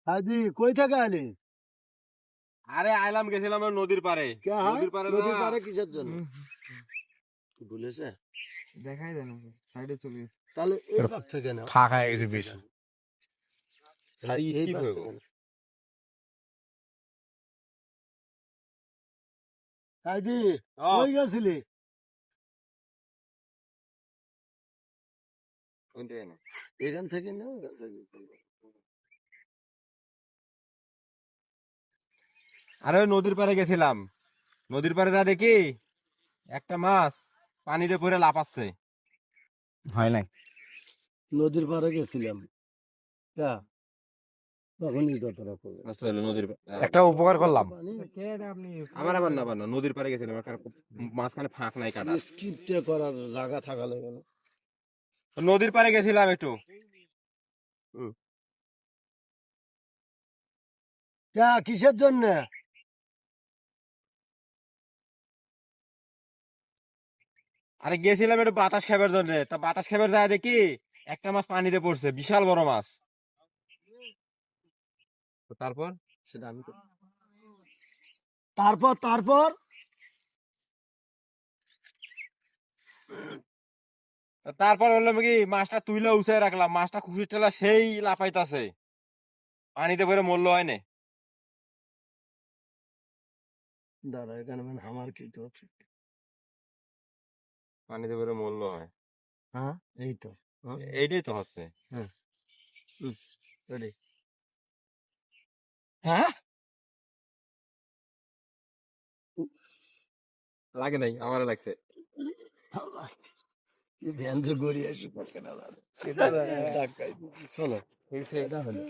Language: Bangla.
হাজি কই থেকে আলি? আরে আইলাম গেছিলাম ওই নদীর পারে। নদীর পারে নদীর না। পারে কিসের জন্য? ভুলেছে? দেখাই যায় না সাইডে চলে তাহলে এই পাক থেকে না। ফাঁকা হয়ে গেছে বেশ। এই কি পাশ হইব? থেকে না। হাজি কই গেছিলি? এখান থেকে না ওখান থেকে? আরে ওই নদীর পারে গেছিলাম। নদীর পারে যা দেখি একটা মাছ পানিতে পড়ে লাফাচ্ছে। হয় নাই। নদীর পারে গেছিলাম। কা তখনই কথাটা কইবে। আচ্ছা, হলো নদীর একটা উপকার করলাম। আপনি আবার না নদীর পারে গেছিলাম, একটা মাঝখানে ফাঁক নাই কাটা। স্কিপটে করার জায়গা থাকা লাগে না। নদীর পারে গেছিলাম একটু। কা কিসের জন্য? আরে গেছিলাম একটু বাতাস খাবার জন্য, তা বাতাস খাবার যায় দেখি একটা মাছ পানিতে পড়ছে, বিশাল বড় মাছ। তো তারপর সেটা আমি করি। তারপর তারপর তারপর বললাম কি মাছটা তুইলে উচাই রাখলাম, মাছটা খুশির ঠেলা সেই লাফাইতাছে, পানিতে পড়ে মরল হয় না। দাঁড়া এখানে মানে আমার কি তো পানিতে পড়ে মরল হয়। হ্যাঁ এই তো এইটাই তো হচ্ছে। রেডি হ্যাঁ লাগে নাই, আমার লাগছে। ভ্যান যে গড়িয়ে আসে পড়ে না চলো এটা হলো